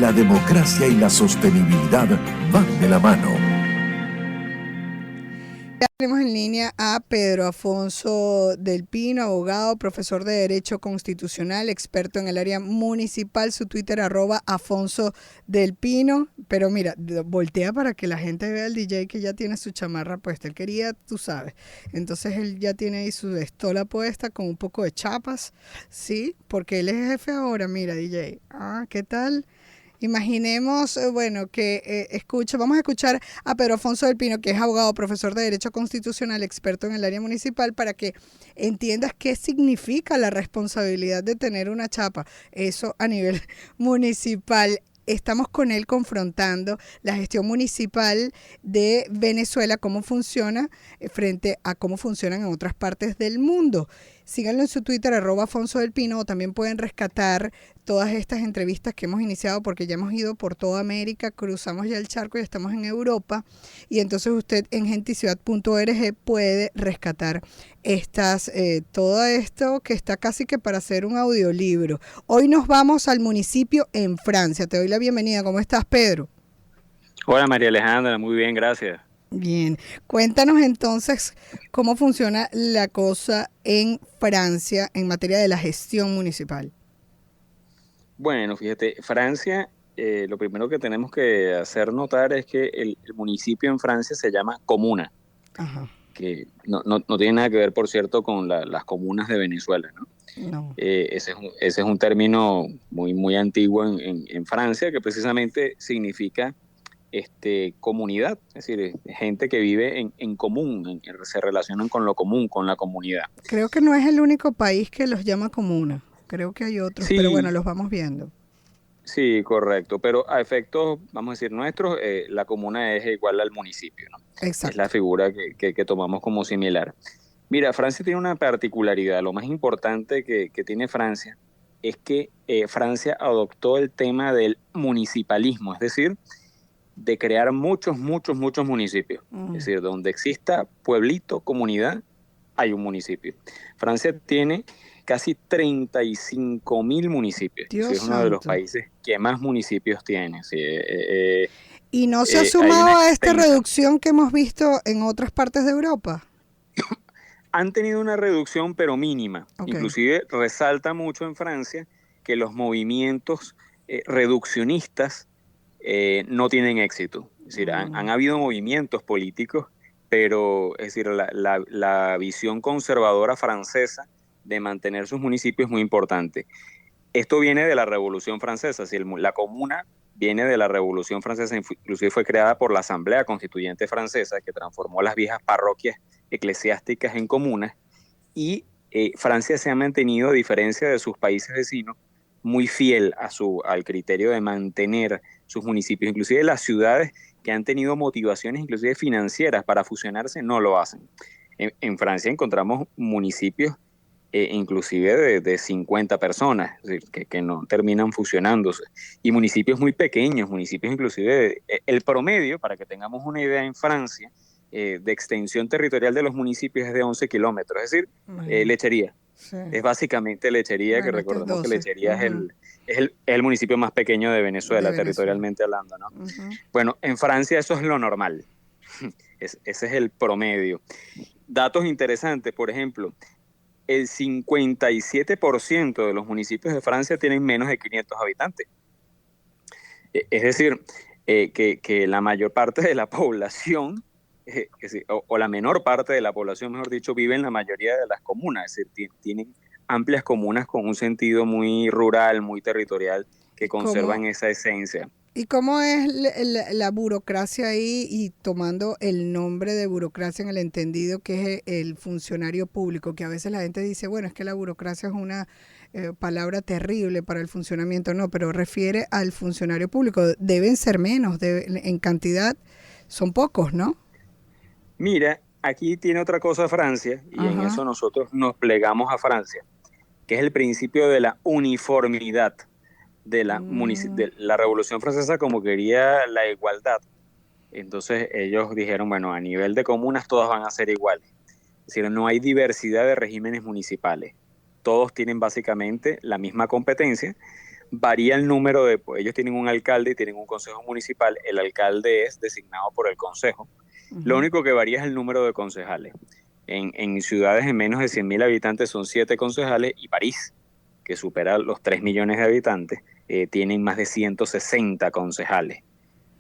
La democracia y la sostenibilidad van de la mano. Tenemos en línea a Pedro Afonso del Pino, abogado, profesor de Derecho Constitucional, experto en el área municipal. Su Twitter, @Afonso del Pino. Pero mira, voltea para que la gente vea al DJ que ya tiene su chamarra puesta. Él quería, tú sabes. Entonces él ya tiene ahí su estola puesta con un poco de chapas, ¿sí? Porque él es jefe ahora, mira, DJ. Ah, ¿qué tal? Imaginemos, bueno, que vamos a escuchar a Pedro Afonso del Pino, que es abogado, profesor de Derecho Constitucional, experto en el área municipal, para que entiendas qué significa la responsabilidad de tener una chapa. Eso a nivel municipal. Estamos con él confrontando la gestión municipal de Venezuela, cómo funciona frente a cómo funcionan en otras partes del mundo. Síganlo en su Twitter, @Afonso del Pino, o también pueden rescatar todas estas entrevistas que hemos iniciado, porque ya hemos ido por toda América, cruzamos ya el charco y estamos en Europa, y entonces usted en genticiudad.org puede rescatar todo esto que está casi que para hacer un audiolibro. Hoy nos vamos al municipio en Francia. Te doy la bienvenida. ¿Cómo estás, Pedro? Hola, María Alejandra, muy bien, gracias. Bien, cuéntanos entonces cómo funciona la cosa en Francia en materia de la gestión municipal. Bueno, fíjate, Francia, lo primero que tenemos que hacer notar es que el municipio en Francia se llama comuna, Ajá, que no tiene nada que ver, por cierto, con las comunas de Venezuela, ¿no? no. Ese es un término muy antiguo en Francia, que precisamente significa comunidad, es decir, gente que vive en común, se relacionan con lo común, con la comunidad. Creo que no es el único país que los llama comuna. Creo que hay otros, pero bueno, Sí, los vamos viendo. sí, correcto, pero a efectos, vamos a decir, nuestros, la comuna es igual al municipio, ¿no? Es la Exacto. figura que tomamos como similar. Mira, Francia tiene una particularidad. Lo más importante que tiene Francia es que Francia adoptó el tema del municipalismo, es decir, de crear muchos municipios. Es decir, donde exista pueblito, comunidad, hay un municipio. Francia tiene casi 35.000 municipios. Sí, Dios es uno de los santo. países que más municipios tiene. Sí, ¿Y no se ha hay una sumado a esta extensa. reducción que hemos visto en otras partes de Europa? Han tenido una reducción, pero mínima. Ok. Inclusive resalta mucho en Francia que los movimientos reduccionistas no tienen éxito. Es decir, han habido movimientos políticos, pero es decir, la visión conservadora francesa de mantener sus municipios es muy importante. Esto viene de la Revolución Francesa. Si la comuna viene de la Revolución Francesa, inclusive fue creada por la Asamblea Constituyente Francesa, que transformó las viejas parroquias eclesiásticas en comunas, y Francia se ha mantenido, a diferencia de sus países vecinos, muy fiel al criterio de mantener sus municipios. Inclusive las ciudades que han tenido motivaciones, inclusive financieras, para fusionarse, no lo hacen. En Francia encontramos municipios inclusive de 50 personas, es decir, que no terminan fusionándose. Y municipios muy pequeños, municipios inclusive, el promedio, para que tengamos una idea, en Francia, de extensión territorial de los municipios es de 11 kilómetros, es decir, Imagínate. Lechería. Sí. Es básicamente Lechería, que Bueno, este es recordemos que 12. Lechería es el municipio más pequeño de De Venezuela, Venezuela. territorialmente hablando, ¿no? Bueno, en Francia eso es lo normal. Ese es el promedio. Datos interesantes, por ejemplo, el 57% de los municipios de Francia tienen menos de 500 habitantes. Es decir, que la mayor parte de la población, o la menor parte de la población, mejor dicho, vive en la mayoría de las comunas. Es decir, tienen amplias comunas con un sentido muy rural, muy territorial, que ¿Y cómo, conservan esa esencia. ¿Y cómo es la burocracia ahí, y tomando el nombre de burocracia en el entendido que es el funcionario público, que a veces la gente dice, bueno, es que la burocracia es una palabra terrible para el funcionamiento? No, pero refiere al funcionario público. Deben ser menos, en cantidad son pocos, ¿no? Mira, aquí tiene otra cosa Francia, y en Ajá. eso nosotros nos plegamos a Francia, que es el principio de la uniformidad de la Revolución Francesa, como quería la igualdad. Entonces ellos dijeron, bueno, a nivel de comunas todas van a ser iguales. Es decir, no hay diversidad de regímenes municipales. Todos tienen básicamente la misma competencia, varía el número de, pues, ellos tienen un alcalde y tienen un consejo municipal, el alcalde es designado por el consejo, lo único que varía es el número de concejales. En ciudades de menos de 100.000 habitantes son 7 concejales, y París, que supera los 3 millones de habitantes, tienen más de 160 concejales.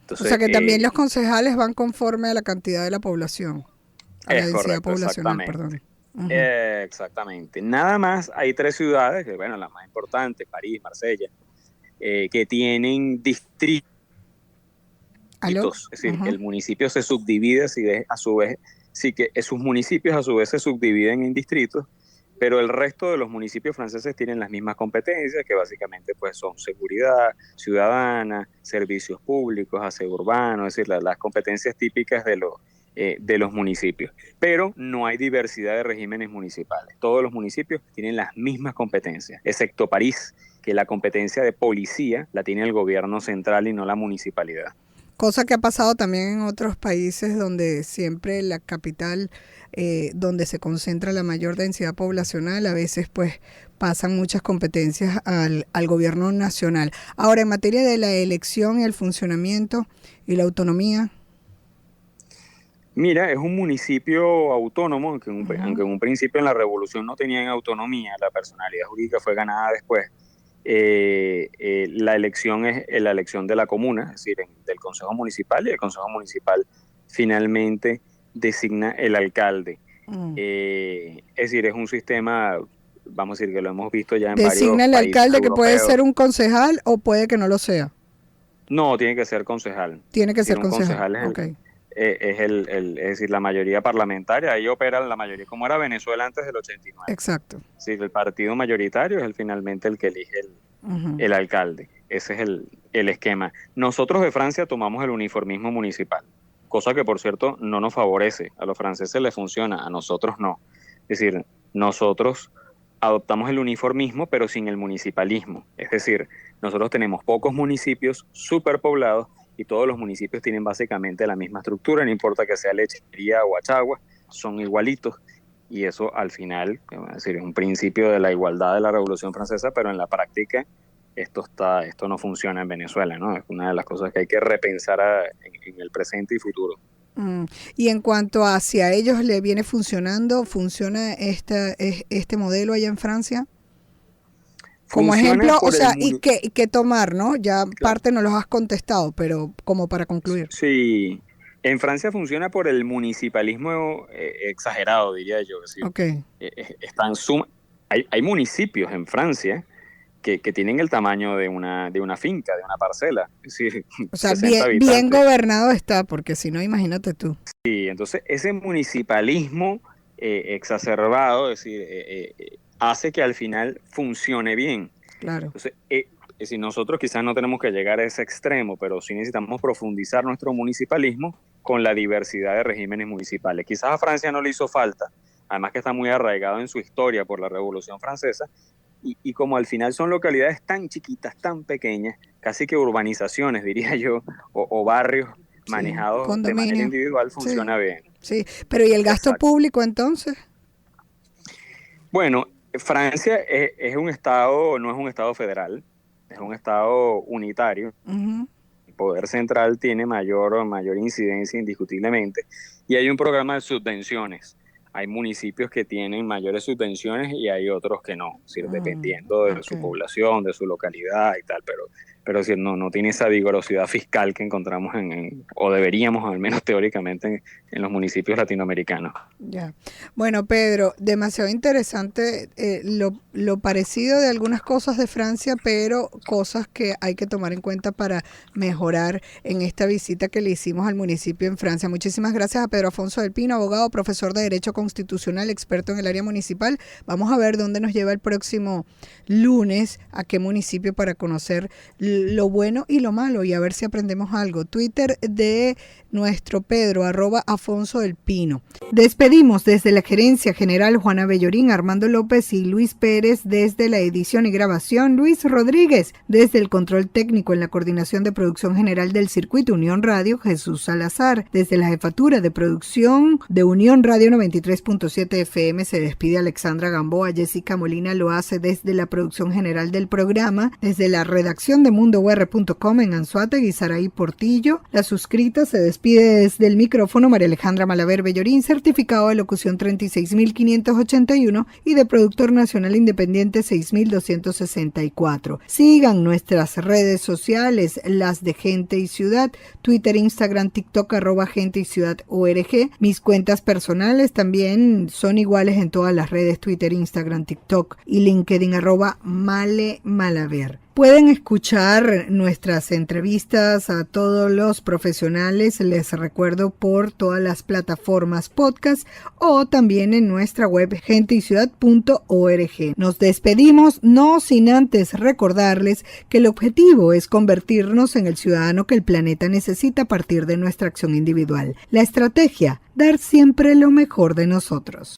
Entonces, o sea que también los concejales van conforme a la cantidad de la población, a la densidad poblacional, perdón. Exactamente. Nada más hay 3 ciudades, que bueno, las más importantes, París, Marsella, que tienen distritos. ¿Aló? Es decir, que el municipio se subdivide, a su vez, sí que sus municipios a su vez se subdividen en distritos, pero el resto de los municipios franceses tienen las mismas competencias, que básicamente pues son seguridad ciudadana, servicios públicos, aseo urbano, es decir, las competencias típicas de los municipios. Pero no hay diversidad de regímenes municipales. Todos los municipios tienen las mismas competencias, excepto París, que la competencia de policía la tiene el gobierno central y no la municipalidad. Cosa que ha pasado también en otros países donde siempre la capital, donde se concentra la mayor densidad poblacional, a veces pues pasan muchas competencias al gobierno nacional. Ahora, en materia de la elección y el funcionamiento y la autonomía. Mira, es un municipio autónomo, aunque en un principio en la revolución no tenían autonomía, la personalidad jurídica fue ganada después. La elección es la elección de la comuna, es decir, del Consejo Municipal, y el Consejo Municipal finalmente designa el alcalde. Es decir, es un sistema, vamos a decir que lo hemos visto ya en varios países. ¿Designa el alcalde que puede ser un concejal o puede que no lo sea? No, tiene que ser concejal. Tiene que ser concejal. Es decir, la mayoría parlamentaria, ahí opera la mayoría, como era Venezuela antes del 89. Exacto. Sí, el partido mayoritario es finalmente el que elige el alcalde. Ese es el esquema. Nosotros de Francia tomamos el uniformismo municipal, cosa que por cierto no nos favorece. A los franceses les funciona, a nosotros no. Es decir, nosotros adoptamos el uniformismo pero sin el municipalismo. Es decir, nosotros tenemos pocos municipios superpoblados y todos los municipios tienen básicamente la misma estructura, no importa que sea Lechería o Achagua, son igualitos, y eso al final, es decir, es un principio de la igualdad de la Revolución Francesa, pero en la práctica esto no funciona en Venezuela, ¿no? Es una de las cosas que hay que repensar en el presente y futuro. Y en cuanto a si a ellos le viene funcionando, ¿funciona este modelo allá en Francia? Como ejemplo, o sea, y qué tomar, ¿no? Ya claro. Parte no los has contestado, pero como para concluir. Sí, en Francia funciona por el municipalismo exagerado, diría yo. Es decir, okay. Hay municipios en Francia que tienen el tamaño de una finca, de una parcela. Es decir, o sea, bien gobernado está, porque si no, imagínate tú. Sí, entonces ese municipalismo exacerbado, es decir, hace que al final funcione bien. Claro. Entonces, si nosotros quizás no tenemos que llegar a ese extremo, pero sí necesitamos profundizar nuestro municipalismo con la diversidad de regímenes municipales. Quizás a Francia no le hizo falta, además que está muy arraigado en su historia por la Revolución Francesa, y como al final son localidades tan chiquitas, tan pequeñas, casi que urbanizaciones, diría yo, o barrios manejados de manera individual, funciona bien. Sí, pero ¿y el gasto público entonces? Bueno, Francia es un estado, no es un estado federal, es un estado unitario. El poder central tiene mayor incidencia indiscutiblemente, y hay un programa de subvenciones. Hay municipios que tienen mayores subvenciones y hay otros que no, es decir, dependiendo de su población, de su localidad y tal, pero decir, no tiene esa vigorosidad fiscal que encontramos o deberíamos, al menos teóricamente, en los municipios latinoamericanos. Ya. Bueno, Pedro, demasiado interesante lo parecido de algunas cosas de Francia, pero cosas que hay que tomar en cuenta para mejorar en esta visita que le hicimos al municipio en Francia. Muchísimas gracias a Pedro Afonso del Pino, abogado, profesor de Derecho Constitucional, experto en el área municipal. Vamos a ver dónde nos lleva el próximo lunes, a qué municipio, para conocer lo bueno y lo malo y a ver si aprendemos algo. Twitter de nuestro Pedro, @Afonso del Pino. Despedimos desde la Gerencia General Juana Bellorín, Armando López y Luis Pérez desde la edición y grabación, Luis Rodríguez desde el control técnico en la coordinación de producción general del circuito Unión Radio, Jesús Salazar desde la jefatura de producción de Unión Radio 93.7 FM se despide Alexandra Gamboa, Jessica Molina lo hace desde la producción general del programa, desde la redacción de mundour.com en Anzoátegui, Saraí Portillo, la suscrita se despide desde el micrófono María Alejandra Malaver Bellorín, certificado de locución 36.581 y de productor nacional independiente 6.264. Sigan nuestras redes sociales, las de Gente y Ciudad, Twitter, Instagram, TikTok, @Gente y Ciudad ORG. Mis cuentas personales también son iguales en todas las redes, Twitter, Instagram, TikTok y LinkedIn, @Male Malaver. Pueden escuchar nuestras entrevistas a todos los profesionales, les recuerdo, por todas las plataformas podcast o también en nuestra web genteyciudad.org. Nos despedimos, no sin antes recordarles que el objetivo es convertirnos en el ciudadano que el planeta necesita a partir de nuestra acción individual. La estrategia, dar siempre lo mejor de nosotros.